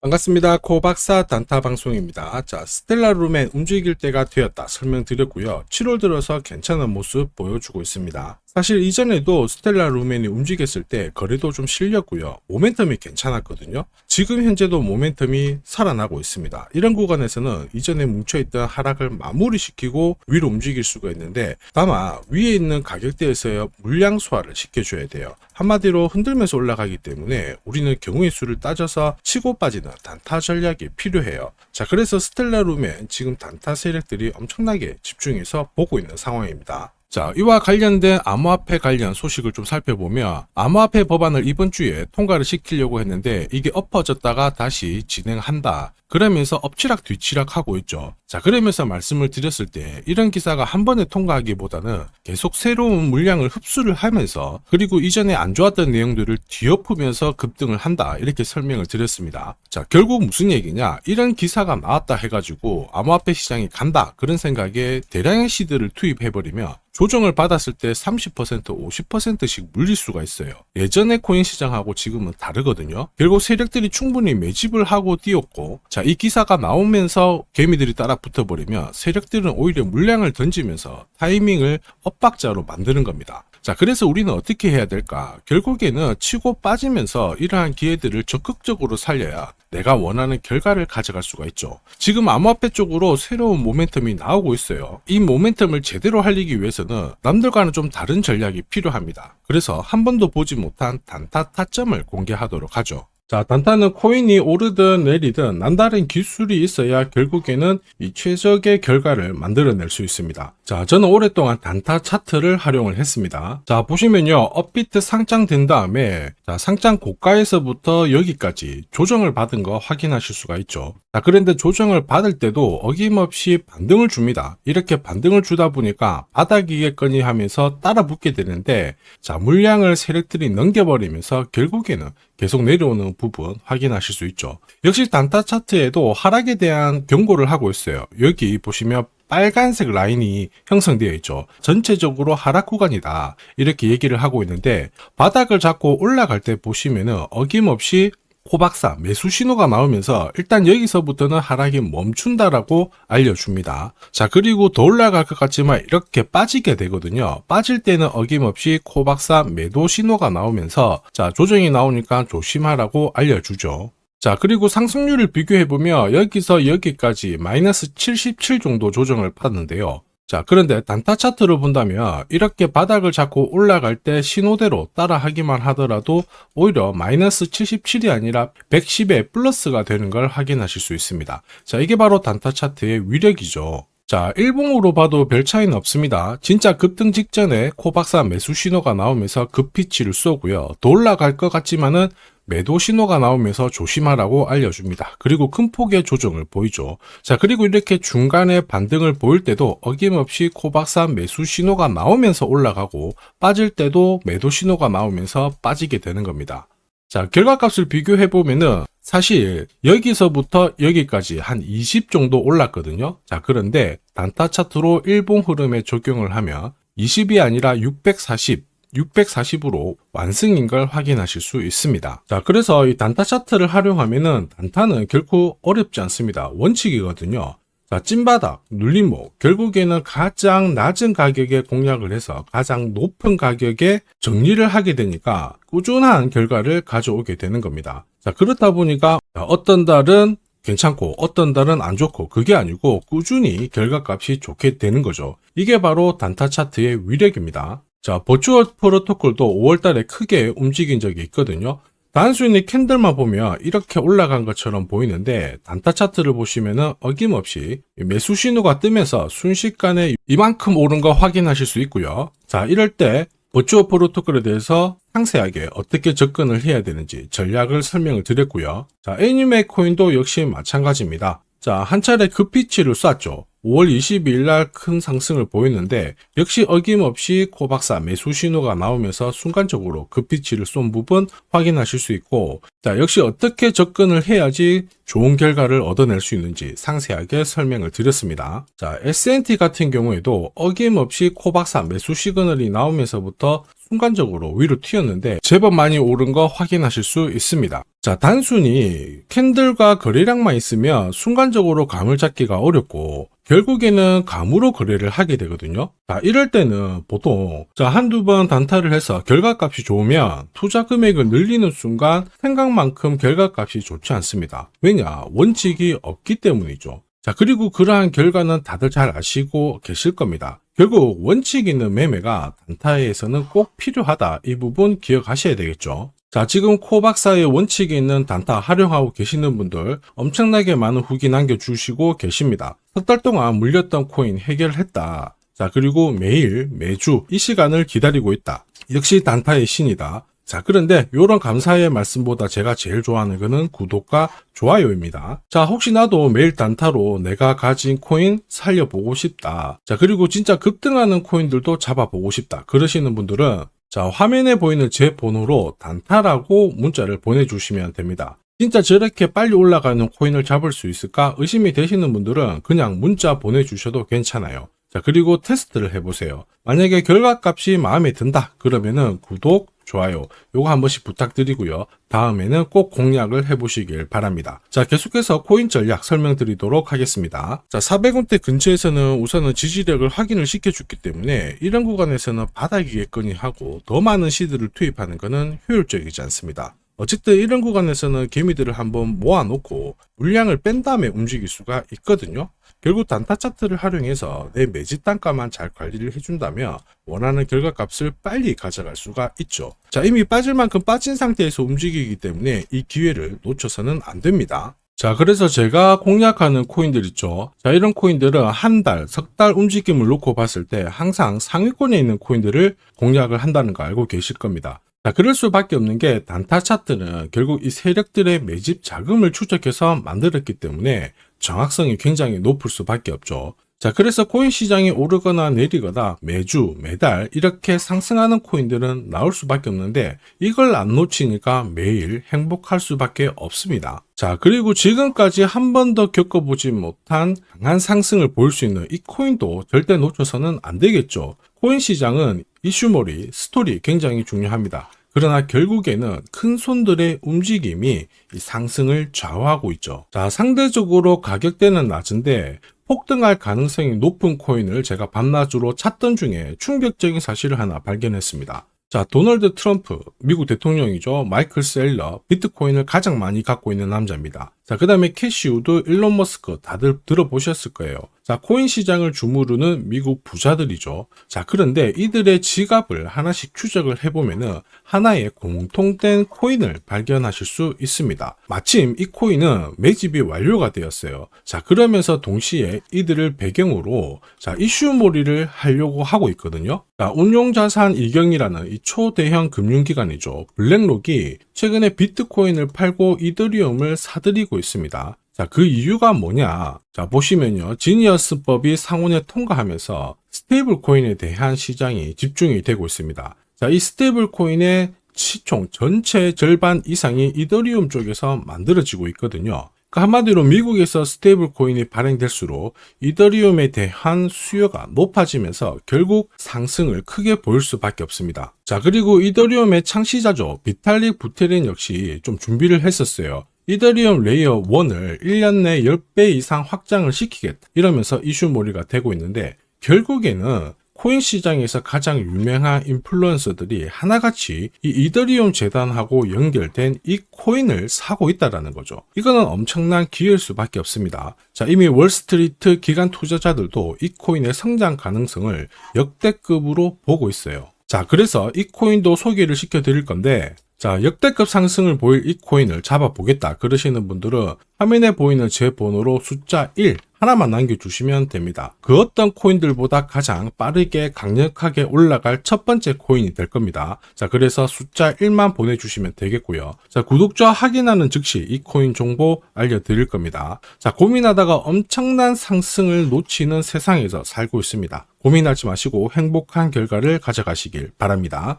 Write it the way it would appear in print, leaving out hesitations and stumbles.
반갑습니다. 코박사 단타 방송입니다. 자, 스텔라 루멘 움직일 때가 되었다 설명드렸고요. 7월 들어서 괜찮은 모습 보여주고 있습니다. 사실 이전에도 스텔라 루멘이 움직였을 때 거래도 좀 실렸고요. 모멘텀이 괜찮았거든요. 지금 현재도 모멘텀이 살아나고 있습니다. 이런 구간에서는 이전에 뭉쳐있던 하락을 마무리시키고 위로 움직일 수가 있는데, 다만 위에 있는 가격대에서의 물량 소화를 시켜줘야 돼요. 한마디로 흔들면서 올라가기 때문에 우리는 경우의 수를 따져서 치고 빠지는 단타 전략이 필요해요. 자, 그래서 스텔라 루멘 지금 단타 세력들이 엄청나게 집중해서 보고 있는 상황입니다. 자, 이와 관련된 암호화폐 관련 소식을 좀 살펴보면, 암호화폐 법안을 이번 주에 통과를 시키려고 했는데 이게 엎어졌다가 다시 진행한다, 그러면서 엎치락 뒤치락 하고 있죠. 자, 그러면서 말씀을 드렸을 때 이런 기사가 한 번에 통과하기보다는 계속 새로운 물량을 흡수를 하면서, 그리고 이전에 안 좋았던 내용들을 뒤엎으면서 급등을 한다, 이렇게 설명을 드렸습니다. 자, 결국 무슨 얘기냐, 이런 기사가 나왔다 해가지고 암호화폐 시장이 간다 그런 생각에 대량의 시드를 투입해버리면 조정을 받았을 때 30%, 50%씩 물릴 수가 있어요. 예전의 코인 시장하고 지금은 다르거든요. 결국 세력들이 충분히 매집을 하고 뛰었고, 자, 이 기사가 나오면서 개미들이 따라 붙어버리면 세력들은 오히려 물량을 던지면서 타이밍을 엇박자로 만드는 겁니다. 자, 그래서 우리는 어떻게 해야 될까? 결국에는 치고 빠지면서 이러한 기회들을 적극적으로 살려야 내가 원하는 결과를 가져갈 수가 있죠. 지금 암호화폐 쪽으로 새로운 모멘텀이 나오고 있어요. 이 모멘텀을 제대로 살리기 위해서는 남들과는 좀 다른 전략이 필요합니다. 그래서 한 번도 보지 못한 단타 타점을 공개하도록 하죠. 자, 단타는 코인이 오르든 내리든 남다른 기술이 있어야 결국에는 이 최적의 결과를 만들어낼 수 있습니다. 자, 저는 오랫동안 단타 차트를 활용을 했습니다. 자, 보시면요, 업비트 상장된 다음에, 자, 상장 고가에서부터 여기까지 조정을 받은 거 확인하실 수가 있죠. 자, 그런데 조정을 받을 때도 어김없이 반등을 줍니다. 이렇게 반등을 주다 보니까 바닥이겠거니 하면서 따라 붙게 되는데, 자, 물량을 세력들이 넘겨버리면서 결국에는 계속 내려오는 부분 확인하실 수 있죠. 역시 단타 차트에도 하락에 대한 경고를 하고 있어요. 여기 보시면 빨간색 라인이 형성되어 있죠. 전체적으로 하락 구간이다, 이렇게 얘기를 하고 있는데, 바닥을 잡고 올라갈 때 보시면은 어김없이 코박사 매수 신호가 나오면서 일단 여기서부터는 하락이 멈춘다라고 알려줍니다. 자, 그리고 더 올라갈 것 같지만 이렇게 빠지게 되거든요. 빠질 때는 어김없이 코박사 매도 신호가 나오면서, 자, 조정이 나오니까 조심하라고 알려주죠. 자, 그리고 상승률을 비교해보면 여기서 여기까지 마이너스 77 정도 조정을 받았는데요. 자, 그런데 단타 차트를 본다면 이렇게 바닥을 잡고 올라갈 때 신호대로 따라하기만 하더라도 오히려 마이너스 77이 아니라 110의 플러스가 되는 걸 확인하실 수 있습니다. 자, 이게 바로 단타 차트의 위력이죠. 자, 일봉으로 봐도 별 차이는 없습니다. 진짜 급등 직전에 코박사 매수 신호가 나오면서 급피치를 쏘고요. 더 올라갈 것 같지만은 매도 신호가 나오면서 조심하라고 알려줍니다. 그리고 큰 폭의 조정을 보이죠. 자, 그리고 이렇게 중간에 반등을 보일 때도 어김없이 코박사 매수 신호가 나오면서 올라가고, 빠질 때도 매도 신호가 나오면서 빠지게 되는 겁니다. 자, 결과값을 비교해보면은 사실 여기서부터 여기까지 한 20 정도 올랐거든요. 자, 그런데 단타 차트로 일봉 흐름에 적용을 하면 20이 아니라 640으로 완승인 걸 확인하실 수 있습니다. 자, 그래서 이 단타 차트를 활용하면은 단타는 결코 어렵지 않습니다. 원칙이거든요. 자, 찐바닥, 눌림목, 결국에는 가장 낮은 가격에 공략을 해서 가장 높은 가격에 정리를 하게 되니까 꾸준한 결과를 가져오게 되는 겁니다. 자, 그렇다 보니까 어떤 달은 괜찮고 어떤 달은 안 좋고, 그게 아니고 꾸준히 결과값이 좋게 되는 거죠. 이게 바로 단타 차트의 위력입니다. 자, 버추얼 프로토콜도 5월달에 크게 움직인 적이 있거든요. 단순히 캔들만 보면 이렇게 올라간 것처럼 보이는데, 단타 차트를 보시면은 어김없이 매수 신호가 뜨면서 순식간에 이만큼 오른 거 확인하실 수 있고요. 자, 이럴 때 버추얼 프로토콜에 대해서 상세하게 어떻게 접근을 해야 되는지 전략을 설명을 드렸고요. 자, 애니메 코인도 역시 마찬가지입니다. 자, 한 차례 급피치를 쐈죠. 5월 22일 날 큰 상승을 보였는데 역시 어김없이 코박사 매수 신호가 나오면서 순간적으로 급비치를 쏜 부분 확인하실 수 있고, 자, 역시 어떻게 접근을 해야지 좋은 결과를 얻어낼 수 있는지 상세하게 설명을 드렸습니다. 자, S&T 같은 경우에도 어김없이 코박사 매수 시그널이 나오면서부터 순간적으로 위로 튀었는데 제법 많이 오른 거 확인하실 수 있습니다. 자, 단순히 캔들과 거래량만 있으면 순간적으로 감을 잡기가 어렵고 결국에는 감으로 거래를 하게 되거든요. 자, 이럴 때는 보통 한두 번 단타를 해서 결과값이 좋으면 투자 금액을 늘리는 순간 생각만큼 결과값이 좋지 않습니다. 왜냐? 원칙이 없기 때문이죠. 자, 그리고 그러한 결과는 다들 잘 아시고 계실 겁니다. 결국 원칙 있는 매매가 단타에서는 꼭 필요하다. 이 부분 기억하셔야 되겠죠. 자, 지금 코박사의 원칙이 있는 단타 활용하고 계시는 분들 엄청나게 많은 후기 남겨주시고 계십니다. 석 달 동안 물렸던 코인 해결했다. 자, 그리고 매일, 매주 이 시간을 기다리고 있다. 역시 단타의 신이다. 자, 그런데 이런 감사의 말씀보다 제가 제일 좋아하는 거는 구독과 좋아요입니다. 자, 혹시 나도 매일 단타로 내가 가진 코인 살려보고 싶다. 자, 그리고 진짜 급등하는 코인들도 잡아보고 싶다. 그러시는 분들은 자, 화면에 보이는 제 번호로 단타라고 문자를 보내주시면 됩니다. 진짜 저렇게 빨리 올라가는 코인을 잡을 수 있을까 의심이 되시는 분들은 그냥 문자 보내주셔도 괜찮아요. 자, 그리고 테스트를 해보세요. 만약에 결과값이 마음에 든다 그러면은 구독, 좋아요 요거 한 번씩 부탁드리고요. 다음에는 꼭 공략을 해보시길 바랍니다. 자, 계속해서 코인 전략 설명드리도록 하겠습니다. 자, 400원대 근처에서는 우선은 지지력을 확인을 시켜줬기 때문에 이런 구간에서는 바닥이겠거니 하고 더 많은 시드를 투입하는 것은 효율적이지 않습니다. 어쨌든 이런 구간에서는 개미들을 한번 모아놓고 물량을 뺀 다음에 움직일 수가 있거든요. 결국 단타 차트를 활용해서 내 매집 단가만 잘 관리를 해준다면 원하는 결과값을 빨리 가져갈 수가 있죠. 자, 이미 빠질 만큼 빠진 상태에서 움직이기 때문에 이 기회를 놓쳐서는 안 됩니다. 자, 그래서 제가 공략하는 코인들 있죠. 자, 이런 코인들은 한 달, 석 달 움직임을 놓고 봤을 때 항상 상위권에 있는 코인들을 공략을 한다는 거 알고 계실 겁니다. 자, 그럴 수밖에 없는 게 단타 차트는 결국 이 세력들의 매집 자금을 추적해서 만들었기 때문에 정확성이 굉장히 높을 수밖에 없죠. 자, 그래서 코인 시장이 오르거나 내리거나 매주, 매달 이렇게 상승하는 코인들은 나올 수밖에 없는데 이걸 안 놓치니까 매일 행복할 수밖에 없습니다. 자, 그리고 지금까지 한 번도 겪어보지 못한 강한 상승을 보일 수 있는 이 코인도 절대 놓쳐서는 안 되겠죠. 코인 시장은 이슈몰이, 스토리 굉장히 중요합니다. 그러나 결국에는 큰 손들의 움직임이 이 상승을 좌우하고 있죠. 자, 상대적으로 가격대는 낮은데 폭등할 가능성이 높은 코인을 제가 밤낮으로 찾던 중에 충격적인 사실을 하나 발견했습니다. 자, 도널드 트럼프, 미국 대통령이죠. 마이클 셀러, 비트코인을 가장 많이 갖고 있는 남자입니다. 자, 그 다음에 캐시우드, 일론 머스크 다들 들어보셨을 거예요. 자, 코인 시장을 주무르는 미국 부자들이죠. 자, 그런데 이들의 지갑을 하나씩 추적을 해보면은 하나의 공통된 코인을 발견하실 수 있습니다. 마침 이 코인은 매집이 완료가 되었어요. 자, 그러면서 동시에 이들을 배경으로 자, 이슈몰이를 하려고 하고 있거든요. 자, 운용자산 이경이라는 이 초대형 금융기관이죠. 블랙록이 최근에 비트코인을 팔고 이더리움을 사들이고 있습니다. 자, 그 이유가 뭐냐? 자, 보시면요. 지니어스법이 상원에 통과하면서 스테이블 코인에 대한 시장이 집중이 되고 있습니다. 자, 이 스테이블 코인의 시총 전체 절반 이상이 이더리움 쪽에서 만들어지고 있거든요. 그러니까 한마디로 미국에서 스테이블 코인이 발행될수록 이더리움에 대한 수요가 높아지면서 결국 상승을 크게 보일 수밖에 없습니다. 자, 그리고 이더리움의 창시자죠. 비탈릭 부테린 역시 좀 준비를 했었어요. 이더리움 레이어 1을 1년 내 10배 이상 확장을 시키겠다. 이러면서 이슈몰이가 되고 있는데 결국에는 코인 시장에서 가장 유명한 인플루언서들이 하나같이 이 이더리움 재단하고 연결된 이 코인을 사고 있다는 거죠. 이거는 엄청난 기회일 수밖에 없습니다. 자, 이미 월스트리트 기관 투자자들도 이 코인의 성장 가능성을 역대급으로 보고 있어요. 자, 그래서 이 코인도 소개를 시켜드릴 건데 자, 역대급 상승을 보일 이 코인을 잡아보겠다 그러시는 분들은 화면에 보이는 제 번호로 숫자 1 하나만 남겨주시면 됩니다. 그 어떤 코인들보다 가장 빠르게 강력하게 올라갈 첫 번째 코인이 될 겁니다. 자, 그래서 숫자 1만 보내주시면 되겠고요. 자, 구독자 확인하는 즉시 이 코인 정보 알려드릴 겁니다. 자, 고민하다가 엄청난 상승을 놓치는 세상에서 살고 있습니다. 고민하지 마시고 행복한 결과를 가져가시길 바랍니다.